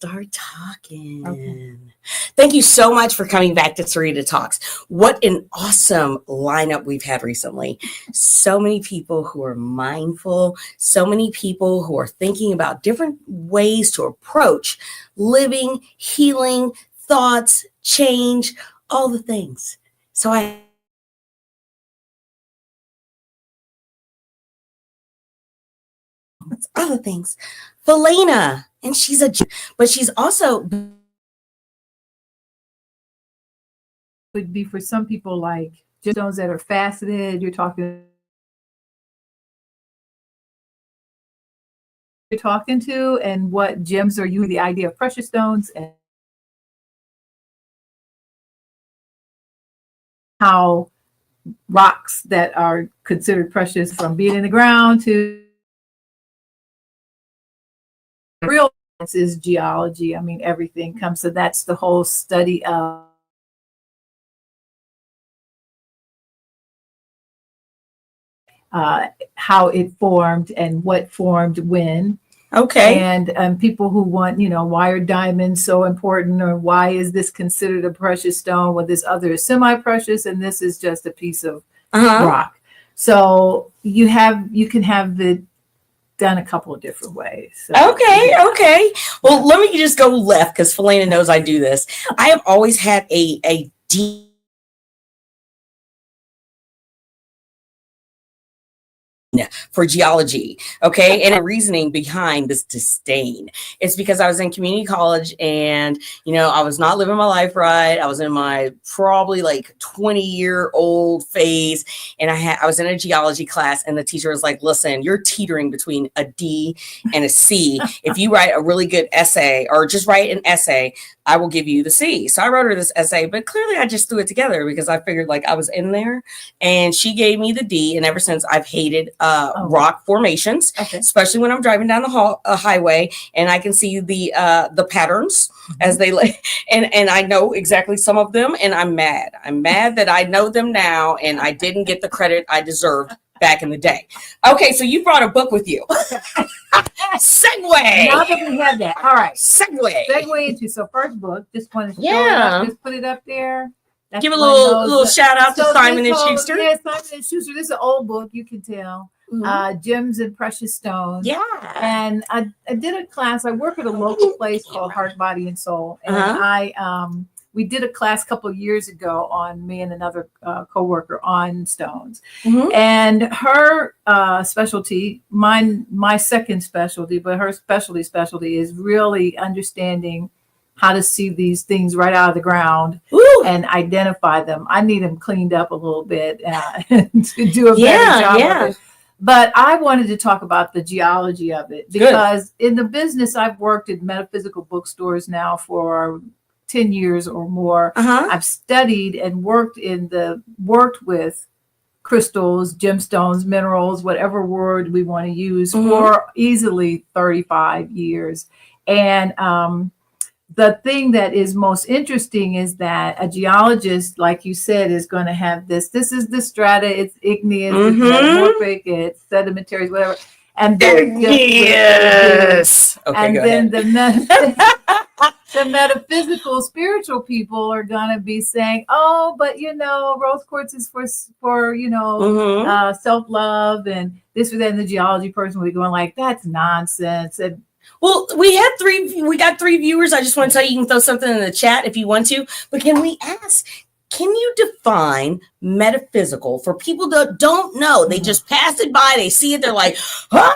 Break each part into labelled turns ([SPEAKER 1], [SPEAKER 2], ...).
[SPEAKER 1] Start talking.
[SPEAKER 2] Okay.
[SPEAKER 1] Thank you so much for coming back to Sarita Talks. What an awesome lineup we've had recently. So many people who are mindful, so many people who are thinking about different ways to approach living, healing, thoughts, change, all the things. So I other things. Philana, and but she's also
[SPEAKER 2] Would be for some people like gemstones that are faceted. You're talking to, and what gems are you? The idea of precious stones and how rocks that are considered precious from being in the ground to real is geology. I mean, everything comes. So that's the whole study of how it formed and what formed when.
[SPEAKER 1] okay.
[SPEAKER 2] And people who want, why are diamonds so important, or why is this considered a precious stone when this other is semi-precious and this is just a piece of rock. So you can have it done a couple of different ways. So,
[SPEAKER 1] okay. Well, let me just go left because Philana knows I do this. I have always had a deep for geology. Okay. And the reasoning behind this disdain is because I was in community college and, I was not living my life right. I was in my probably like 20-year-old phase. And I was in a geology class and the teacher was like, listen, you're teetering between a D and a C. If you write a really good essay or just write an essay, I will give you the C. So I wrote her this essay, but clearly I just threw it together because I figured like I was in there, and she gave me the D. And ever since I've hated rock formations, especially when I'm driving down the highway and I can see the patterns as they lay, and I know exactly some of them, and I'm mad. I'm mad that I know them now and I didn't get the credit I deserved back in the day. Okay, so you brought a book with you. Segue.
[SPEAKER 2] Now that we have that, all right.
[SPEAKER 1] Segue
[SPEAKER 2] into first book. Just want to show it up. Just put it up there.
[SPEAKER 1] That's give a little shout out to Simon and Schuster.
[SPEAKER 2] Yeah, Simon and Schuster. This is an old book, you can tell. Gems and Precious Stones.
[SPEAKER 1] Yeah.
[SPEAKER 2] And I did a class. I work at a local place called Heart, Body, and Soul. And we did a class a couple of years ago on me and another coworker on stones. And her specialty, my second specialty, but her specialty is really understanding how to see these things right out of the ground and identify them. I need them cleaned up a little bit to do a better job of it. But I wanted to talk about the geology of it because in the business, I've worked at metaphysical bookstores now for 10 years or more. I've studied and worked with crystals, gemstones, minerals, whatever word we want to use, for easily 35 years. And the thing that is most interesting is that a geologist, like you said, is going to have this. This is the strata. It's igneous, it's metamorphic, it's sedimentary, whatever. And then the metaphysical, spiritual people are going to be saying, "Oh, but rose quartz is for self-love and this or that." And the geology person will be going like, "That's nonsense." And
[SPEAKER 1] well, we got 3 viewers. I just want to tell you, you can throw something in the chat if you want to. But can we ask, can you define metaphysical for people that don't know? They just pass it by, they see it, they're like, oh,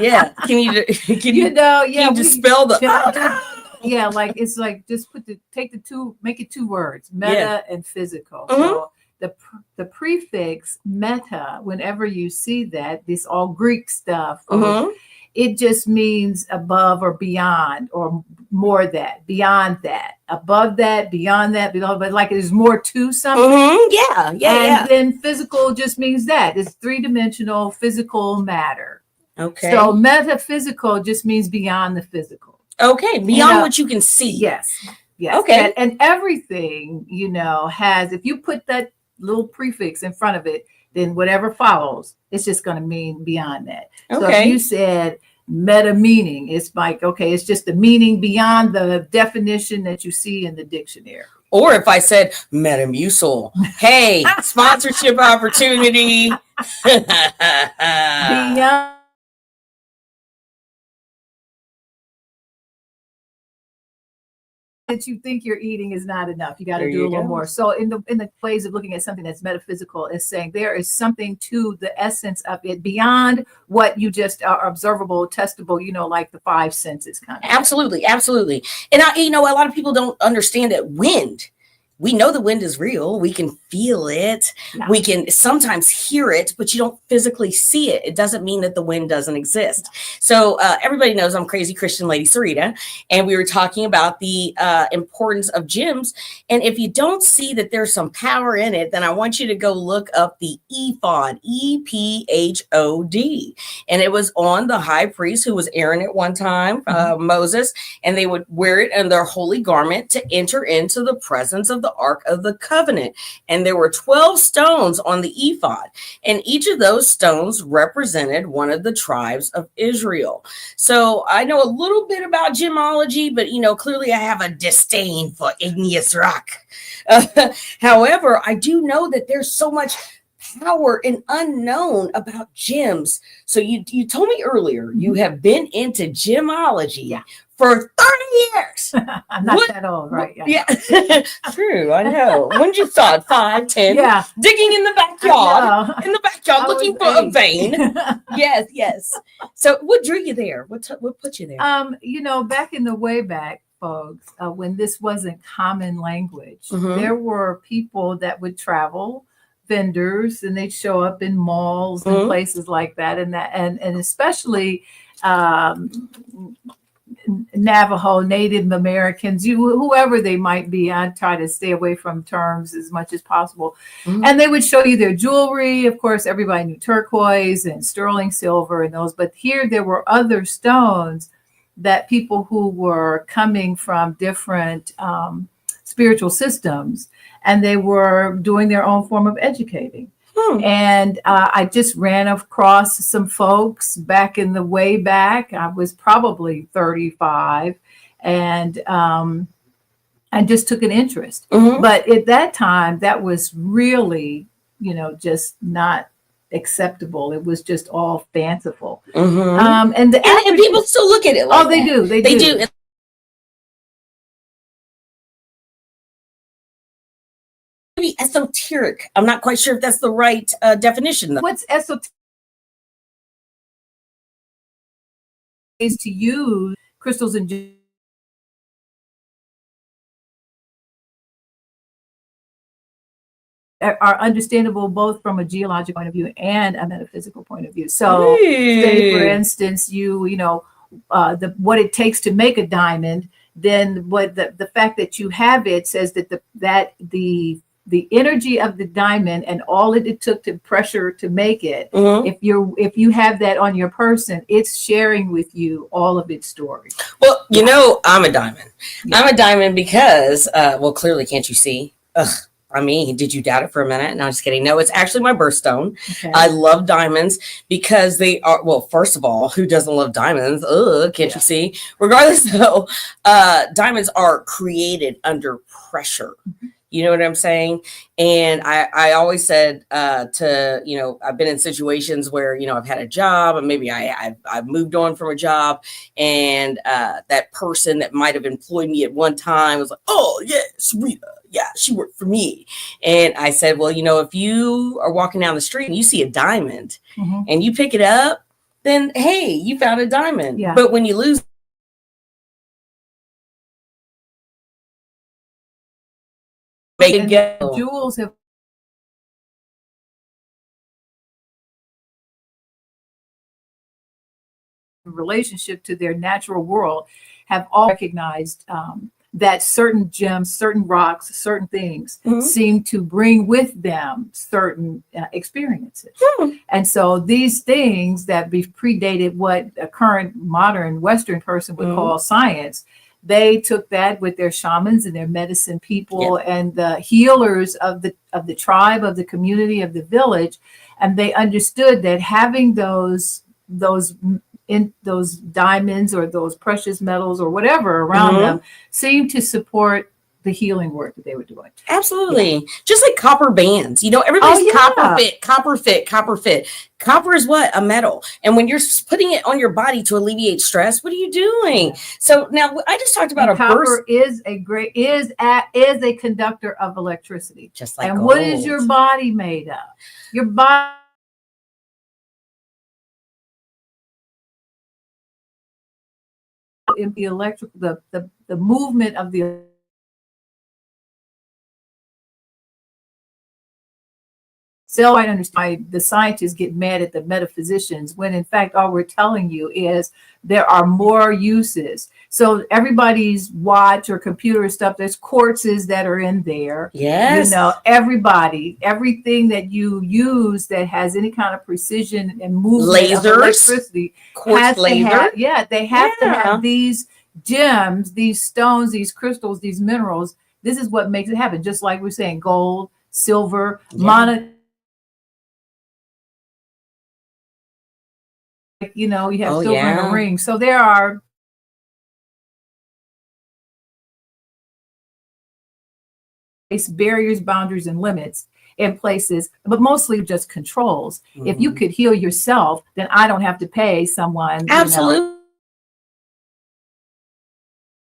[SPEAKER 1] yeah. Can you dispel the
[SPEAKER 2] yeah, like it's like just make it 2 words, meta and physical. So the prefix meta, whenever you see that, this all Greek stuff, it just means above or beyond or more that, beyond that, above that, beyond that, below, but like there's more to something. And then physical just means that it's 3-dimensional physical matter.
[SPEAKER 1] Okay.
[SPEAKER 2] So metaphysical just means beyond the physical.
[SPEAKER 1] Okay, beyond what you can see.
[SPEAKER 2] Yes.
[SPEAKER 1] Okay.
[SPEAKER 2] And everything, has, if you put that little prefix in front of it, then whatever follows, it's just going to mean beyond that. So if you said meta meaning. It's like, okay, it's just the meaning beyond the definition that you see in the dictionary.
[SPEAKER 1] Or if I said Metamucil, hey, sponsorship opportunity.
[SPEAKER 2] Beyond that you think you're eating is not enough. You got to do a little more. So in the ways of looking at something that's metaphysical is saying there is something to the essence of it beyond what you just are observable, testable, like the five senses kind of.
[SPEAKER 1] Absolutely. Absolutely. And a lot of people don't understand that wind. We know the wind is real. We can feel it. Yeah. We can sometimes hear it, but you don't physically see it. It doesn't mean that the wind doesn't exist. So everybody knows I'm Crazy Christian Lady Sarita, and we were talking about the importance of gems. And if you don't see that there's some power in it, then I want you to go look up the ephod, E-P-H-O-D. And it was on the high priest, who was Aaron at one time, Moses, and they would wear it in their holy garment to enter into the presence of the Ark of the Covenant. And there were 12 stones on the ephod, and each of those stones represented one of the tribes of Israel. So I know a little bit about gemology, but clearly I have a disdain for igneous rock. However, I do know that there's so much power and unknown about gems. So you told me earlier you have been into gemology for 30 years.
[SPEAKER 2] I'm not that old, right?
[SPEAKER 1] Yeah. True, I know. When did you start? 5, 10?
[SPEAKER 2] Yeah.
[SPEAKER 1] Digging in the backyard. Looking for a vein. Yes. So what drew you there? What put you there?
[SPEAKER 2] Back in the way back, folks, when this wasn't common language, there were people that would travel, vendors, and they'd show up in malls and places like that, and especially Navajo, Native Americans, whoever they might be. I try to stay away from terms as much as possible. And they would show you their jewelry. Of course, everybody knew turquoise and sterling silver and those, but here there were other stones that people who were coming from different spiritual systems, and they were doing their own form of educating. And I just ran across some folks back in the way back. I was probably 35, and I just took an interest. But at that time, that was really, just not acceptable. It was just all fanciful. And
[SPEAKER 1] people still look at it like
[SPEAKER 2] they do. They do.
[SPEAKER 1] Esoteric. I'm not quite sure if that's the right definition, though.
[SPEAKER 2] What's esoteric is to use crystals and are understandable both from a geological point of view and a metaphysical point of view. So, say for instance, what it takes to make a diamond, then what the fact that you have it says that the energy of the diamond and all it took to pressure to make it, if you have that on your person, it's sharing with you all of its story.
[SPEAKER 1] Well, I'm a diamond. I'm a diamond because clearly, can't you see? I mean, did you doubt it for a minute? No, I'm just kidding. No, it's actually my birthstone. Okay. I love diamonds because they are, first of all, who doesn't love diamonds? Can't you see? Regardless, though, diamonds are created under pressure. You know what I'm saying? And I always said I've been in situations where, I've had a job, and maybe I've moved on from a job, and that person that might have employed me at one time was like, oh, yeah, Sarita. Yeah, she worked for me. And I said, well, if you are walking down the street and you see a diamond and you pick it up, then, hey, you found a diamond. Yeah. But when you lose, make it go.
[SPEAKER 2] Jewels have relationship to their natural world have all recognized that certain gems, certain rocks, certain things seem to bring with them certain experiences. And so these things that predated what a current modern Western person would call science, they took that with their shamans and their medicine people and the healers of the tribe, of the community, of the village, and they understood that having those in those diamonds or those precious metals or whatever around them seemed to support the healing work that they were doing.
[SPEAKER 1] Absolutely. Yeah. Just like copper bands. Everybody's copper fit. Copper is what? A metal. And when you're putting it on your body to alleviate stress, what are you doing? Yeah. So now I just talked about
[SPEAKER 2] copper is a conductor of electricity.
[SPEAKER 1] Just like
[SPEAKER 2] and
[SPEAKER 1] gold.
[SPEAKER 2] What is your body made of? Your body in the electrical, the movement of the So I understand why the scientists get mad at the metaphysicians when in fact all we're telling you is there are more uses. So everybody's watch or computer stuff, there's quartzes that are in there.
[SPEAKER 1] Yes.
[SPEAKER 2] Everything that you use that has any kind of precision and movement of electricity.
[SPEAKER 1] Quartz laser.
[SPEAKER 2] They have to have these gems, these stones, these crystals, these minerals. This is what makes it happen. Just like we're saying, gold, silver, you have silver in a ring. So there are barriers, boundaries, and limits in places, but mostly just controls. If you could heal yourself, then I don't have to pay someone.
[SPEAKER 1] Absolutely.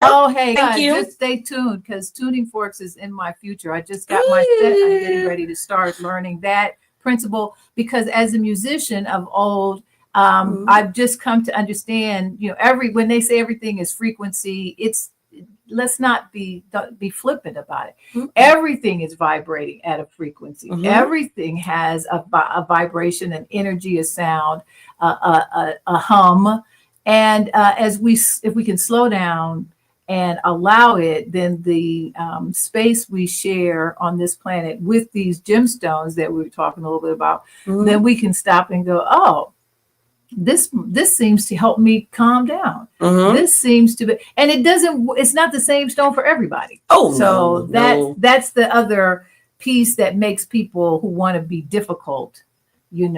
[SPEAKER 2] Oh, hey, just stay tuned because tuning forks is in my future. I just got my set. I'm getting ready to start learning that principle because as a musician of old, I've just come to understand, when they say everything is frequency, let's not be flippant about it. Everything is vibrating at a frequency. Everything has a vibration, an energy, a sound, a hum. And if we can slow down and allow it, then the space we share on this planet with these gemstones that we were talking a little bit about, then we can stop and go, oh, this seems to help me calm down. This seems to be, and it's not the same stone for everybody. That's the other piece that makes people who want to be difficult, it's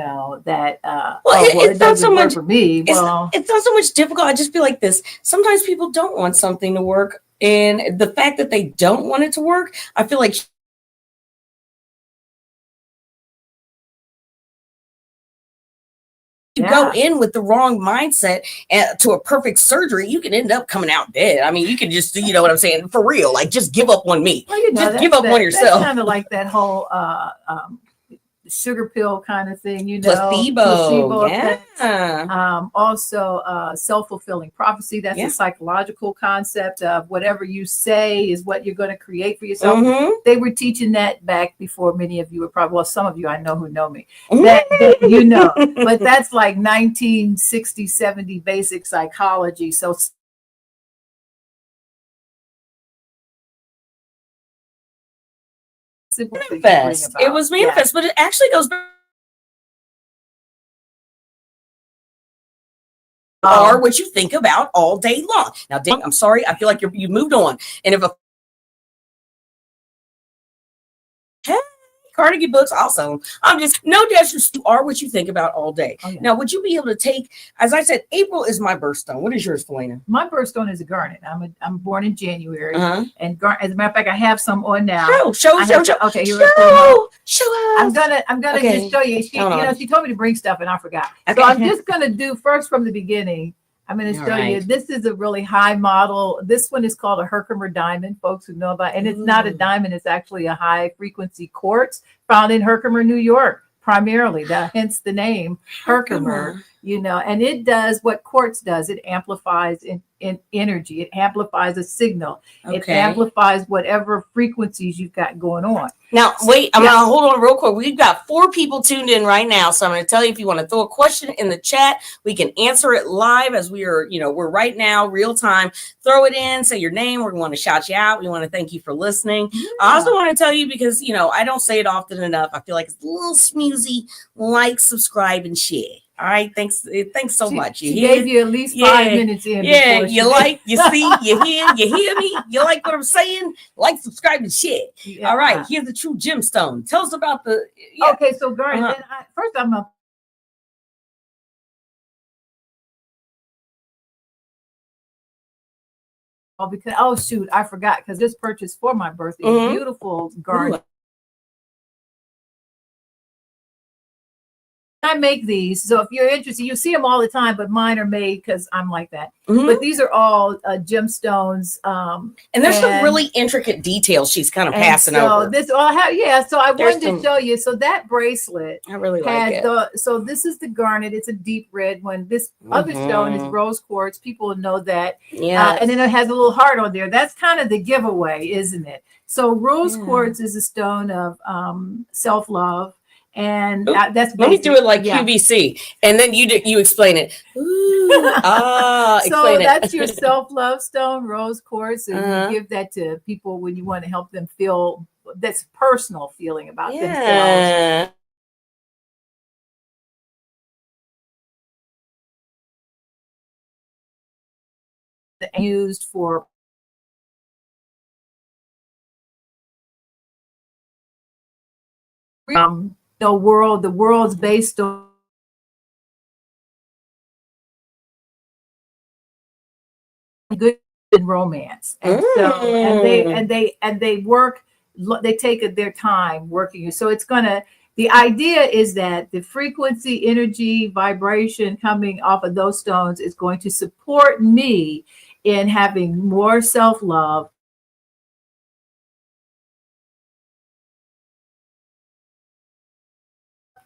[SPEAKER 2] not so much for me.
[SPEAKER 1] It's not so much difficult. I just feel like this. Sometimes people don't want something to work. And the fact that they don't want it to work, I feel like you go in with the wrong mindset to a perfect surgery, you can end up coming out dead. I mean, you can just, you know what I'm saying? For real, like just give up on me. Just give up on yourself.
[SPEAKER 2] That's kind of like that whole sugar pill kind of thing,
[SPEAKER 1] placebo
[SPEAKER 2] also self-fulfilling prophecy. That's a psychological concept of whatever you say is what you're going to create for yourself. They were teaching that back before many of you were probably, well, some of you I know who know me, but that's like 1960, 70 basic psychology. So
[SPEAKER 1] manifest. It was manifest, but it actually goes back. Are what you think about all day long. Now, Dan, I'm sorry, I feel like you moved on. And if Carnegie books also. I'm just no disrespect. You are what you think about all day. Now, would you be able to take, as I said, April is my birthstone. What is yours, Philana?
[SPEAKER 2] My birthstone is a garnet. I'm born in January, and as a matter of fact, I have some on now. Show. Okay, show. I'm gonna just show you. She told me to bring stuff, and I forgot. Okay. So I'm just gonna do first from the beginning. I'm going to show you. This is a really high model. This one is called a Herkimer diamond, folks who know about it. And it's not a diamond. It's actually a high frequency quartz found in Herkimer, New York, primarily. Hence the name Herkimer. And it does what quartz does. It amplifies in energy. It amplifies a signal. It amplifies whatever frequencies you've got going on.
[SPEAKER 1] Now, wait, I'm going to hold on real quick. We've got 4 people tuned in right now. So I'm going to tell you, if you want to throw a question in the chat, we can answer it live as we are, we're right now, real time. Throw it in, say your name. We want to shout you out. We want to thank you for listening. I also want to tell you, because, I don't say it often enough. I feel like it's a little smoozy. Like, subscribe, and share. All right, thanks so much.
[SPEAKER 2] She gave you at least 5 minutes in.
[SPEAKER 1] Yeah, you see, you hear me? You like what I'm saying? Like, subscribe, and share. All right, here's the true gemstone. Tell us about the.
[SPEAKER 2] Okay, so Garnet, first I'm because oh shoot, I forgot because just purchased for my birthday beautiful garden. Ooh. I make these, so if you're interested, you see them all the time, but mine are made because I'm like that. But these are all gemstones,
[SPEAKER 1] and there's some really intricate details she's kind of passing over.
[SPEAKER 2] This all so I wanted to show you. So that bracelet,
[SPEAKER 1] I really like it.
[SPEAKER 2] So this is the garnet. It's a deep red one. This other stone is rose quartz. People know that. Yeah, and then it has a little heart on there. That's kind of the giveaway, isn't it? So rose quartz is a stone of self-love. And that's
[SPEAKER 1] let me do it like QVC, and then you explain it.
[SPEAKER 2] So that's your self-love stone, rose quartz, and you give that to people when you want to help them feel that's personal feeling about themselves. Used for the world's based on good and romance, and so and they work. They take their time working. So it's gonna. The idea is that the frequency, energy, vibration coming off of those stones is going to support me in having more self-love.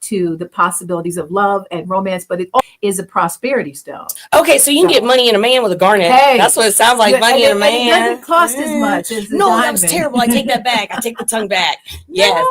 [SPEAKER 2] To the possibilities of love and romance, but it is a prosperity stone.
[SPEAKER 1] Okay, so you can get money in a man with a garnet. Hey, that's what it sounds like. Money in a man.
[SPEAKER 2] It doesn't cost as much as
[SPEAKER 1] no, that was terrible. I take that back. I take the tongue back. Yes.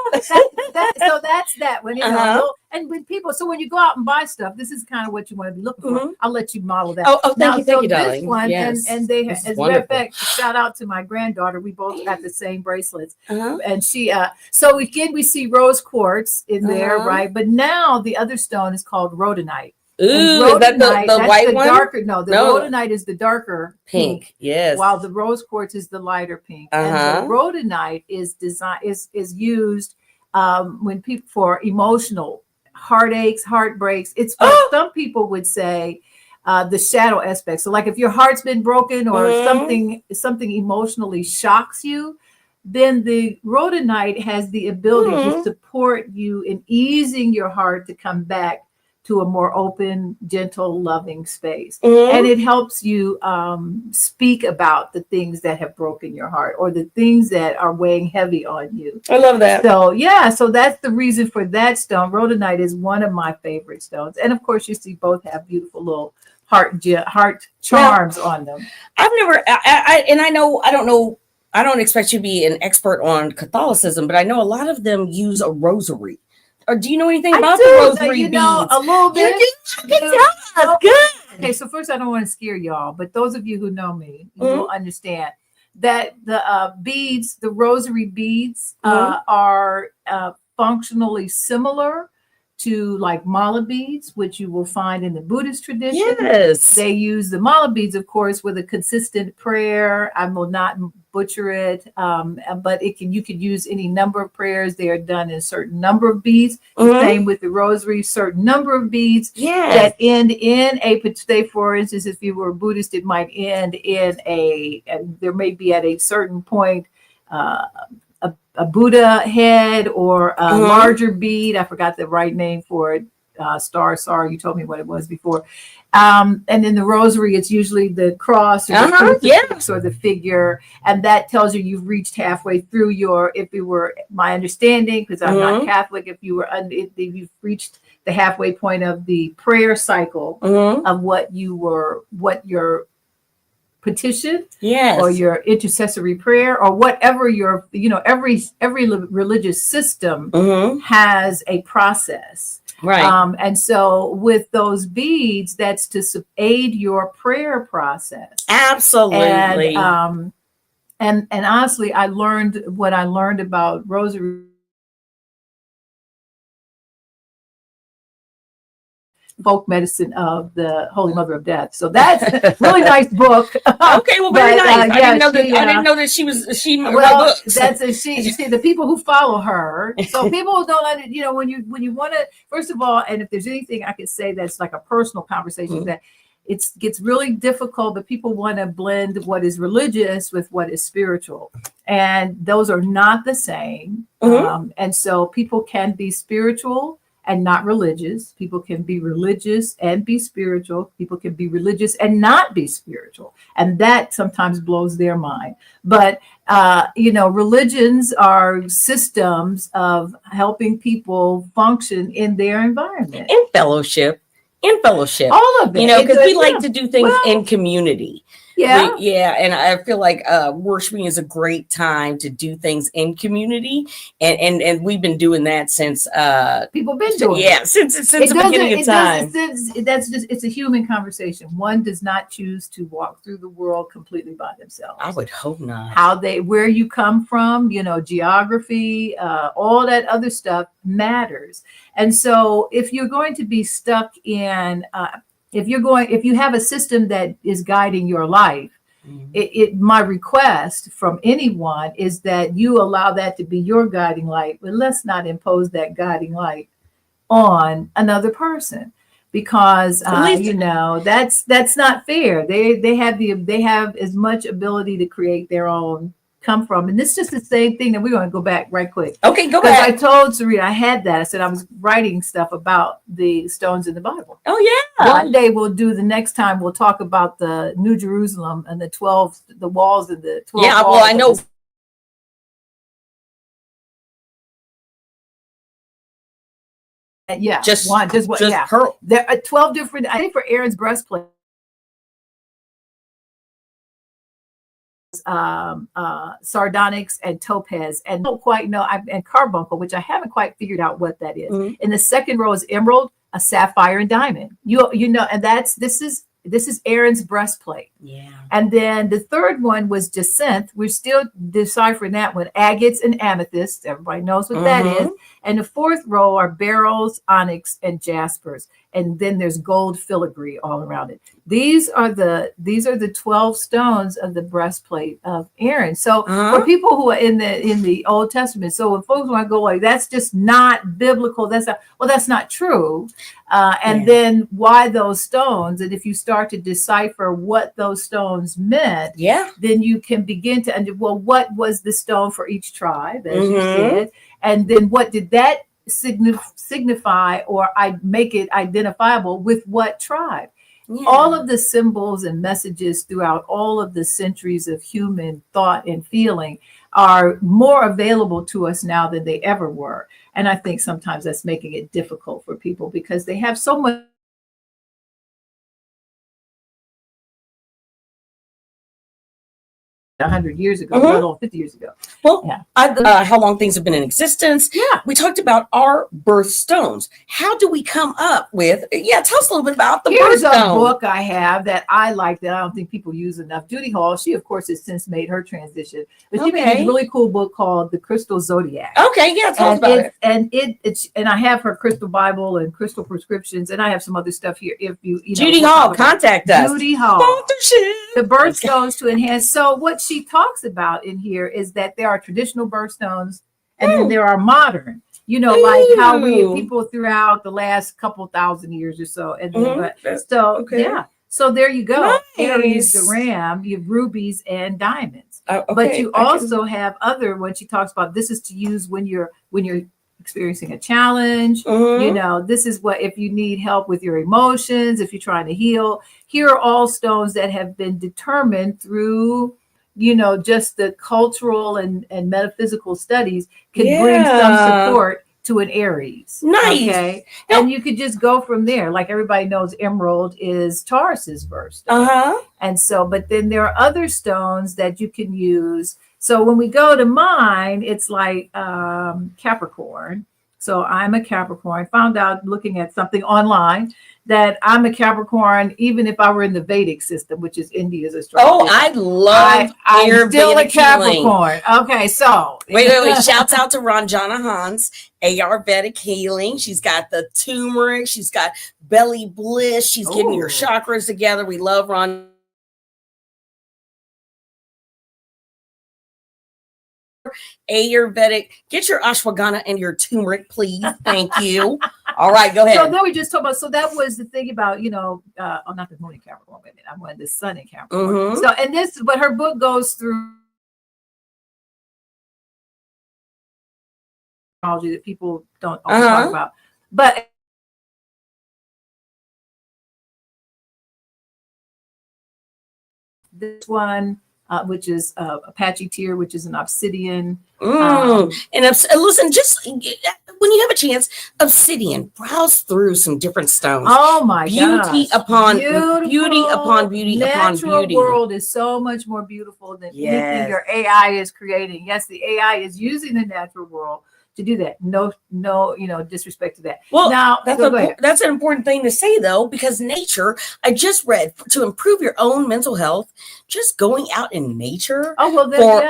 [SPEAKER 2] So that's that. When you know, and when people, so when you go out and buy stuff, this is kind of what you want to be looking for. I'll let you model that.
[SPEAKER 1] Thank you, darling.
[SPEAKER 2] This one, and they, as a matter of fact, shout out to my granddaughter. We both got the same bracelets, and she. So again, we see rose quartz in there, right? But now the other stone is called rhodonite.
[SPEAKER 1] Ooh, is that the white one?
[SPEAKER 2] Darker, no, the rhodonite is the darker pink.
[SPEAKER 1] Yes.
[SPEAKER 2] While the rose quartz is the lighter pink. And the rhodonite is used when people for emotional heartaches, heartbreaks. It's what some people would say the shadow aspect. So like if your heart's been broken or something emotionally shocks you, then the rhodonite has the ability to support you in easing your heart to come back to a more open, gentle, loving space. And it helps you speak about the things that have broken your heart or the things that are weighing heavy on you.
[SPEAKER 1] I love that.
[SPEAKER 2] So so that's the reason for that stone. Rhodonite is one of my favorite stones. And of course, you see both have beautiful little heart charms on them.
[SPEAKER 1] I've never, I don't expect you to be an expert on Catholicism, but I know a lot of them use a rosary. Or do you know anything about the rosary beads?
[SPEAKER 2] A little bit.
[SPEAKER 1] Good.
[SPEAKER 2] Okay, so first, I don't want to scare y'all, but those of you who know me, you will understand that the beads, the rosary beads, are functionally similar to like mala beads, which you will find in the Buddhist tradition.
[SPEAKER 1] Yes.
[SPEAKER 2] They use the mala beads, of course, with a consistent prayer. I will not butcher it, but you could use any number of prayers. They are done in a certain number of beads. Same with the rosary, certain number of beads that end in say, for instance, if you were Buddhist, it might end in and there may be at a certain point, a Buddha head or a larger bead. I forgot the right name for it. Star, sorry, you told me what it was before. And in the rosary, it's usually the cross or the crucifix or the figure. And that tells you you've reached halfway through if it were my understanding, because I'm not Catholic, if you've reached the halfway point of the prayer cycle of what your petition or your intercessory prayer or whatever every religious system has a process, right? And so with those beads, that's to aid your prayer process.
[SPEAKER 1] Absolutely.
[SPEAKER 2] And honestly, I learned what I learned about rosary folk medicine of the Holy Mother of Death. So that's a really nice book.
[SPEAKER 1] Okay, well, very nice. I didn't know that she
[SPEAKER 2] well, that's the people who follow her. So people don't, when you want to, first of all, and if there's anything I could say that's like a personal conversation, that it gets really difficult, but people want to blend what is religious with what is spiritual. And those are not the same. And so people can be spiritual and not religious. People can be religious and be spiritual. People can be religious and not be spiritual. And that sometimes blows their mind. But, religions are systems of helping people function in their environment.
[SPEAKER 1] In fellowship.
[SPEAKER 2] All of it.
[SPEAKER 1] Because we like to do things in community.
[SPEAKER 2] Yeah.
[SPEAKER 1] And I feel like worshiping is a great time to do things in community, and we've been doing that since
[SPEAKER 2] people been doing it.
[SPEAKER 1] since the beginning of time.
[SPEAKER 2] It's a human conversation. One does not choose to walk through the world completely by themselves.
[SPEAKER 1] I would hope not.
[SPEAKER 2] Where you come from, geography, all that other stuff matters. And so if you're going to be stuck in if you have a system that is guiding your life, my request from anyone is that you allow that to be your guiding light, but let's not impose that guiding light on another person, because that's not fair. They have as much ability to create their own come from. And this is just the same thing that we're going to go back right quick.
[SPEAKER 1] Okay, go ahead.
[SPEAKER 2] I told Serena, I had that. I said I was writing stuff about the stones in the Bible.
[SPEAKER 1] Oh, yeah.
[SPEAKER 2] One day the next time we'll talk about the New Jerusalem and the walls of the 12.
[SPEAKER 1] Yeah, well, I know.
[SPEAKER 2] Yeah,
[SPEAKER 1] just
[SPEAKER 2] pearl. There are 12 different, I think for Aaron's breastplate, sardonyx and topaz, and don't quite know, and carbuncle, which I haven't quite figured out what that is. In the second row is emerald, a sapphire, and diamond. And this is Aaron's breastplate.
[SPEAKER 1] Yeah.
[SPEAKER 2] And then the third one was jacinth. We're still deciphering that one. Agates and amethyst. Everybody knows what that is. And the fourth row are beryls, onyx, and jaspers. And then there's gold filigree all around it. These are the 12 stones of the breastplate of Aaron. So for people who are in the Old Testament, so when folks want to go like, that's just not biblical, that's not true. Then why those stones? And if you start to decipher what those stones meant, then you can begin to what was the stone for each tribe, as you said, and then what did that signify, or I make it identifiable with what tribe. All of the symbols and messages throughout all of the centuries of human thought and feeling are more available to us now than they ever were. And I think sometimes that's making it difficult for people because they have so much 100 years ago, let alone 50 years ago.
[SPEAKER 1] Well, how long things have been in existence.
[SPEAKER 2] Yeah.
[SPEAKER 1] We talked about our birthstones. How do we come up with, tell us a little bit about the
[SPEAKER 2] Here's
[SPEAKER 1] birthstone.
[SPEAKER 2] a book I have that I like that I don't think people use enough. Judy Hall, she of course has since made her transition, but she made a really cool book called The Crystal Zodiac.
[SPEAKER 1] Okay, yeah, tell us about it.
[SPEAKER 2] And I have her crystal Bible and crystal prescriptions, and I have some other stuff here. If you
[SPEAKER 1] Judy Hall, contact us.
[SPEAKER 2] Judy Hall. The birthstones to enhance. So what she talks about in here is that there are traditional birthstones and then there are modern, like how people throughout the last couple thousand years or so. And so there you go.
[SPEAKER 1] Nice.
[SPEAKER 2] Aries, the ram, you have rubies and diamonds. But you also have other, when she talks about, this is to use when you're experiencing a challenge, this is what, if you need help with your emotions, if you're trying to heal, here are all stones that have been determined through, just the cultural and metaphysical studies can bring some support to an Aries.
[SPEAKER 1] Nice.
[SPEAKER 2] Okay. And you could just go from there. Like everybody knows emerald is Taurus's birthstone. And so, but then there are other stones that you can use. So when we go to mine, it's like Capricorn. So I'm a Capricorn. Found out looking at something online that I'm a Capricorn, even if I were in the Vedic system, which is India's astrology.
[SPEAKER 1] Oh, I love
[SPEAKER 2] I'm still a Capricorn. Healing. Okay, so
[SPEAKER 1] wait. Shouts out to Ranjana Hans, Ayurvedic healing. She's got the turmeric. She's got belly bliss. She's getting your chakras together. We love Ron. Ayurvedic. Get your ashwagandha and your turmeric, please. Thank you. All right, go ahead.
[SPEAKER 2] So then we just talked about, so that was the thing about, not the moon in Capricorn, but I wanted the sun in Capricorn.
[SPEAKER 1] Mhm.
[SPEAKER 2] So, and this, but her book goes through technology that people don't always talk about. But this one, which is Apache Tear, which is an obsidian.
[SPEAKER 1] And listen, just when you have a chance, obsidian, browse through some different stones.
[SPEAKER 2] Oh my God!
[SPEAKER 1] Beauty upon beauty upon beauty upon beauty.
[SPEAKER 2] Natural world is so much more beautiful than anything your AI is creating. Yes, the AI is using the natural world to do that. No, disrespect to that.
[SPEAKER 1] Well,
[SPEAKER 2] now
[SPEAKER 1] that's an important thing to say, though, because nature, I just read, to improve your own mental health, just going out in nature.
[SPEAKER 2] Oh, well,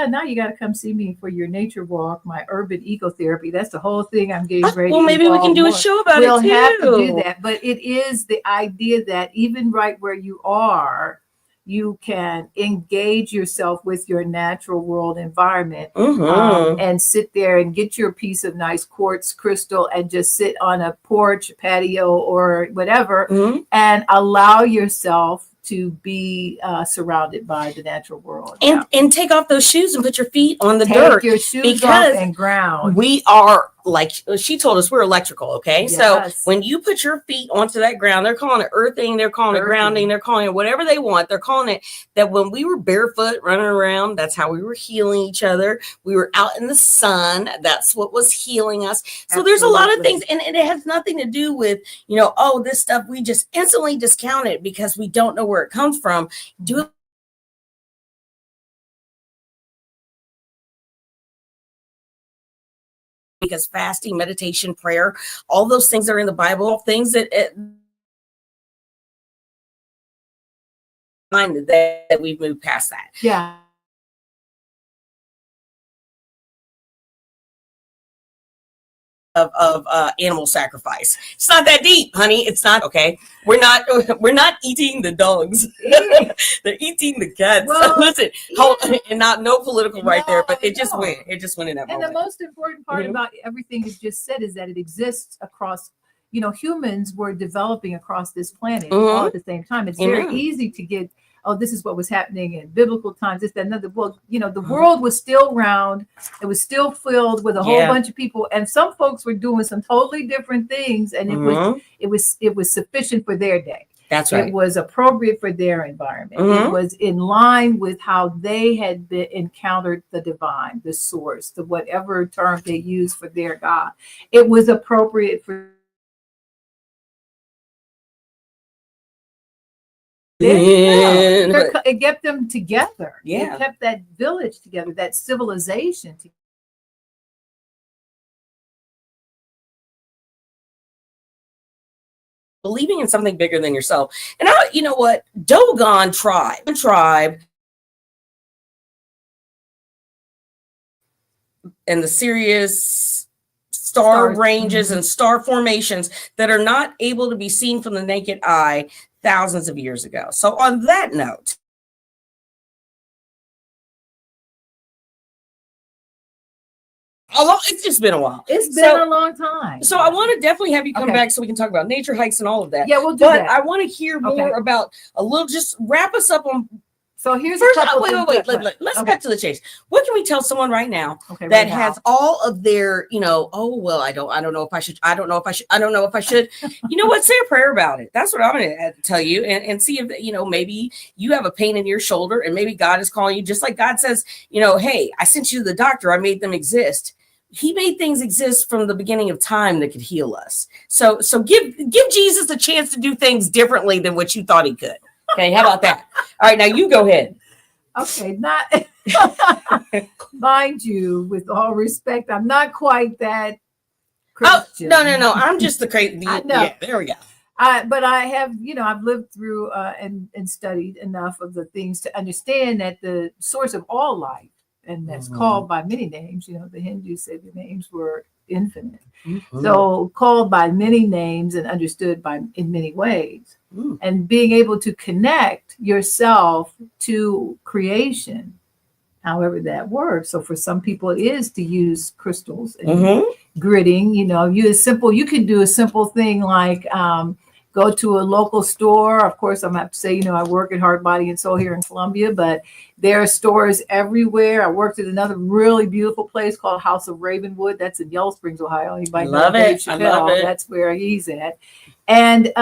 [SPEAKER 2] now you got to come see me for your nature walk, my urban ecotherapy. That's the whole thing I'm getting ready.
[SPEAKER 1] Well, maybe we can do a show about it too.
[SPEAKER 2] We'll have to do that. But it is the idea that even right where you are, you can engage yourself with your natural world environment and sit there and get your piece of nice quartz crystal and just sit on a porch, patio, or whatever, and allow yourself to be surrounded by the natural world.
[SPEAKER 1] And take off those shoes and put your feet on the dirt.
[SPEAKER 2] Take your shoes off and ground.
[SPEAKER 1] We are, like she told us, we're electrical, okay?
[SPEAKER 2] Yes.
[SPEAKER 1] So when you put your feet onto that ground, they're calling it earthing, they're calling it grounding, they're calling it whatever they want. They're calling it that when we were barefoot running around, that's how we were healing each other. We were out in the sun. That's what was healing us. So there's a lot of things, and it has nothing to do with, this stuff we just instantly discount it because we don't know where it comes from. Do it. Because fasting, meditation, prayer, all those things are in the Bible, things that we've moved past that.
[SPEAKER 2] Yeah.
[SPEAKER 1] Of animal sacrifice. It's not that deep, honey. It's not okay. We're not eating the dogs. They're eating the cats.
[SPEAKER 2] Well,
[SPEAKER 1] listen, and no political right there, but it just went in that moment.
[SPEAKER 2] And the most important part about everything you just said is that it exists across, humans were developing across this planet all at the same time. It's very easy to get, this is what was happening in biblical times, this, that, another. Well, the world was still round. It was still filled with a whole bunch of people. And some folks were doing some totally different things. And it was sufficient for their day.
[SPEAKER 1] That's right.
[SPEAKER 2] It was appropriate for their environment. It was in line with how they had encountered the divine, the source, the whatever term they used for their God. It was appropriate for it kept them together. It kept that village together, that civilization together.
[SPEAKER 1] Believing in something bigger than yourself. And you know what? Dogon tribe and the Sirius star ranges and star formations that are not able to be seen from the naked eye thousands of years ago. So on that note, it's just been a while.
[SPEAKER 2] It's been a long time.
[SPEAKER 1] So I want to definitely have you come back so we can talk about nature hikes and all of that.
[SPEAKER 2] Yeah, we'll do that.
[SPEAKER 1] But I want to hear more about just wrap us up on.
[SPEAKER 2] So here's
[SPEAKER 1] first. Wait. Let's cut to the chase. What can we tell someone right now that has all of their, I don't know if I should. I don't know if I should. You know what? Say a prayer about it. That's what I'm going to tell you, and see if maybe you have a pain in your shoulder, and maybe God is calling you, just like God says, hey, I sent you to the doctor. I made them exist. He made things exist from the beginning of time that could heal us. So give Jesus a chance to do things differently than what you thought he could. Okay, how about that? All right, now you go ahead.
[SPEAKER 2] Okay, mind you, with all respect, I'm not quite that Christian.
[SPEAKER 1] Oh, no. I'm just the crazy. Yeah, there we go.
[SPEAKER 2] But I have, I've lived through and studied enough of the things to understand that the source of all life, and that's called by many names. The Hindus say the names were infinite. So called by many names and understood in many ways. And being able to connect yourself to creation however that works. So for some people, it is to use crystals and
[SPEAKER 1] Mm-hmm.
[SPEAKER 2] gritting. You can do a simple thing like go to a local store. Of course, I'm gonna have to say, I work at Heart, Body, and Soul here in Columbia, but there are stores everywhere. I worked at another really beautiful place called House of Ravenwood. That's in Yellow Springs, Ohio. Anybody know Dave Chappelle?
[SPEAKER 1] I love it.
[SPEAKER 2] That's where he's at. And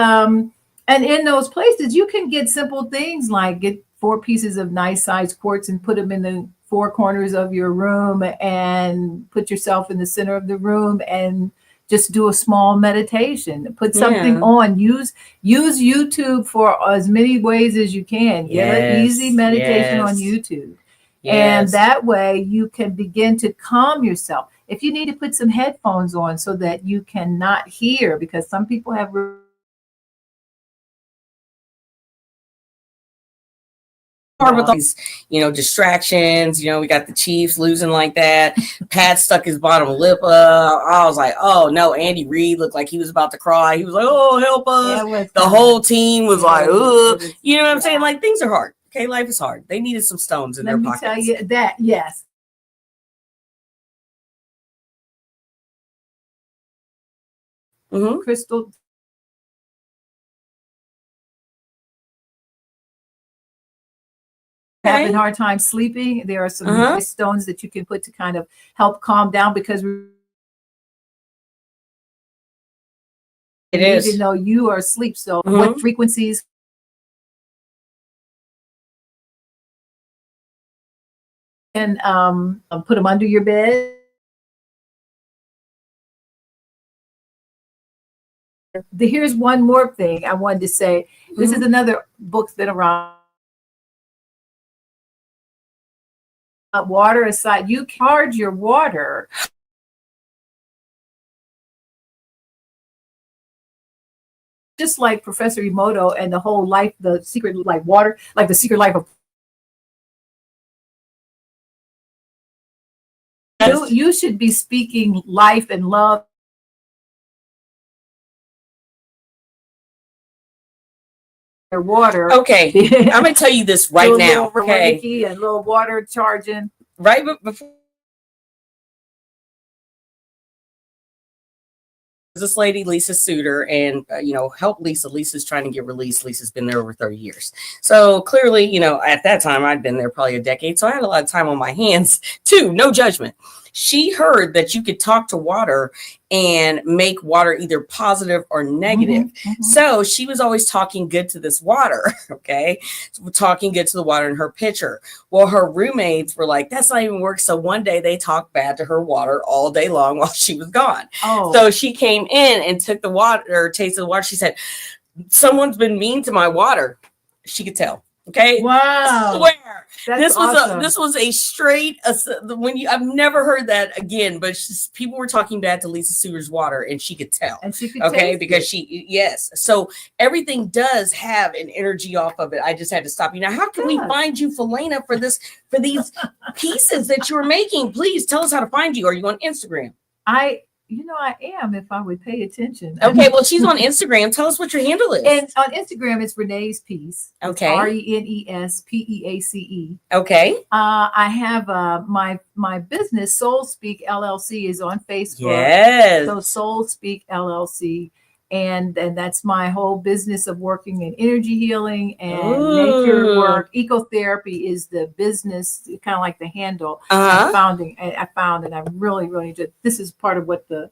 [SPEAKER 2] in those places, you can get simple things like get 4 pieces of nice sized quartz and put them in the 4 corners of your room and put yourself in the center of the room and just do a small meditation. Put something on. Use YouTube for as many ways as you can. Get an easy meditation on YouTube. And that way you can begin to calm yourself. If you need to put some headphones on so that you cannot hear, because some people have
[SPEAKER 1] with all these, distractions. We got the Chiefs losing like that. Pat stuck his bottom lip up. I was like, oh no. Andy Reid looked like he was about to cry. He was like, oh, help us. The whole team was like, ugh. You know what I'm saying? Like, things are hard. Okay, life is hard. They needed some stones in their pockets.
[SPEAKER 2] Let me tell you that, yes.
[SPEAKER 1] Mm-hmm.
[SPEAKER 2] Crystal. Having a hard time sleeping, there are some nice stones that you can put to kind of help calm down, because you need to know you are asleep. So what frequencies and put them under your bed. Here's one more thing I wanted to say. This is another book's been around. Water aside, you charge your water. Just like Professor Emoto and the whole life, the secret life water, like the secret life of. You should be speaking life and love. Water.
[SPEAKER 1] Okay, I'm gonna tell you this right now. Okay,
[SPEAKER 2] and a little water charging.
[SPEAKER 1] Right before this lady, Lisa Suter, and help Lisa. Lisa's trying to get released. Lisa's been there over 30 years. So clearly, at that time I'd been there probably a decade. So I had a lot of time on my hands too. No judgment. She heard that you could talk to water and make water either positive or negative. So she was always talking good to this water. Okay. So talking good to the water in her pitcher. Well, her roommates were like, that's not even work. So one day they talked bad to her water all day long while she was gone. So she came in and took the water, tasted the water. She said, someone's been mean to my water. She could tell. Okay.
[SPEAKER 2] Wow.
[SPEAKER 1] I swear.
[SPEAKER 2] That's awesome.
[SPEAKER 1] This was a straight I've never heard that again, but people were talking bad to Lisa Suter's water and she could tell.
[SPEAKER 2] And she could
[SPEAKER 1] because so everything does have an energy off of it. I just had to stop you. Now, how can we find you, Philana, for these pieces that you're making? Please tell us how to find you. Are you on Instagram?
[SPEAKER 2] I am, if I would pay attention.
[SPEAKER 1] Okay, well, she's on Instagram. Tell us what your handle is.
[SPEAKER 2] And on Instagram, it's Renee's Peace.
[SPEAKER 1] Okay.
[SPEAKER 2] RENESPEACE.
[SPEAKER 1] Okay.
[SPEAKER 2] I have my business, Soul Speak LLC, is on Facebook.
[SPEAKER 1] Yes.
[SPEAKER 2] So Soul Speak LLC. And that's my whole business of working in energy healing and nature work. Ecotherapy is the business, kind of like the handle I found, and I really, really did. This is part of what the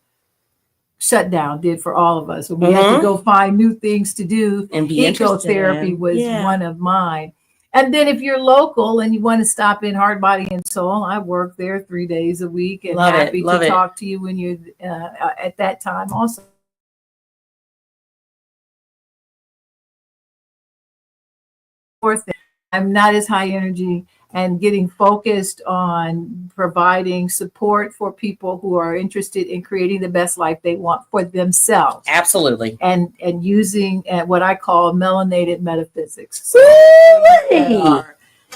[SPEAKER 2] shutdown did for all of us. We had to go find new things to do. And ecotherapy was one of mine. And then if you're local and you want to stop in Heart, Body, and Soul, I work there 3 days a week, and happy to talk to you when you're at that time also. I'm not as high energy, and getting focused on providing support for people who are interested in creating the best life they want for themselves.
[SPEAKER 1] Absolutely.
[SPEAKER 2] And using what I call melanated metaphysics.
[SPEAKER 1] So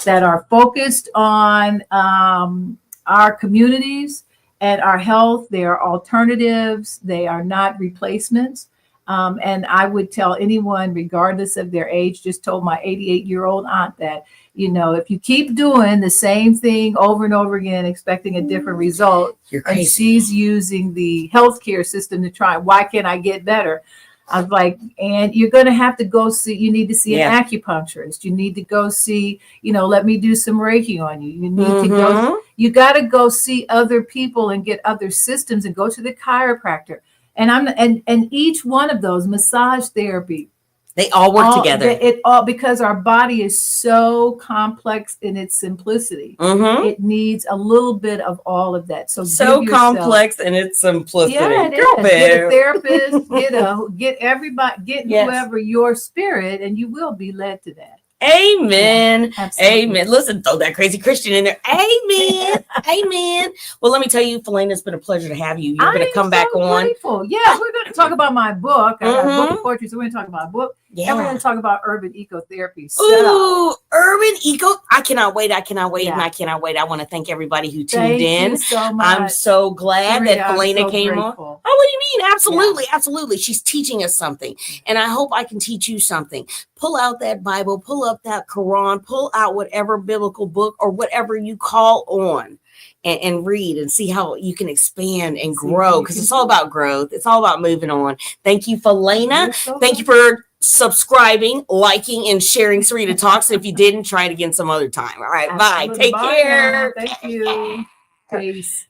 [SPEAKER 2] that are focused on our communities and our health. They are alternatives. They are not replacements. And I would tell anyone, regardless of their age, just told my 88-year-old aunt that if you keep doing the same thing over and over again, expecting a different result,
[SPEAKER 1] You're
[SPEAKER 2] and
[SPEAKER 1] crazy.
[SPEAKER 2] she's using the healthcare system to try, why can't I get better? I was like, and you're going to have to go see, you need to see an acupuncturist. You need to go see, let me do some Reiki on you. You need to go, you got to go see other people and get other systems and go to the chiropractor. And each one of those, massage therapy,
[SPEAKER 1] they all work together.
[SPEAKER 2] It all, because our body is so complex in its simplicity. It needs a little bit of all of that. So
[SPEAKER 1] complex in its simplicity.
[SPEAKER 2] Yeah, it is. Get a therapist. Get everybody. Get whoever your spirit, and you will be led to that.
[SPEAKER 1] Amen.
[SPEAKER 2] Yeah,
[SPEAKER 1] amen. Listen, throw that crazy Christian in there. Amen. Amen. Well, let me tell you, Philana, it's been a pleasure to have you. You're going to come back on.
[SPEAKER 2] Grateful. Yeah, we're going to talk about my book. I got a book of poetry, so we're going to talk about a book.
[SPEAKER 1] Yeah.
[SPEAKER 2] And we're going to talk about urban ecotherapy.
[SPEAKER 1] Ooh, urban eco. I cannot wait. And I cannot wait. I want to thank everybody who tuned in.
[SPEAKER 2] Thank you so much.
[SPEAKER 1] I'm so glad that Philana came on. Oh, what do you mean? Absolutely.
[SPEAKER 2] Yeah.
[SPEAKER 1] Absolutely. She's teaching us something. And I hope I can teach you something. Pull out that Bible, pull up that Quran, pull out whatever biblical book or whatever you call on. And read and see how you can expand and grow, because it's all about growth. It's all about moving on. Thank you, Philana. Thank you for subscribing, liking, and sharing Sarita Talks. If you didn't, try it again some other time. All right, bye. Take care.
[SPEAKER 2] Thank you. Peace.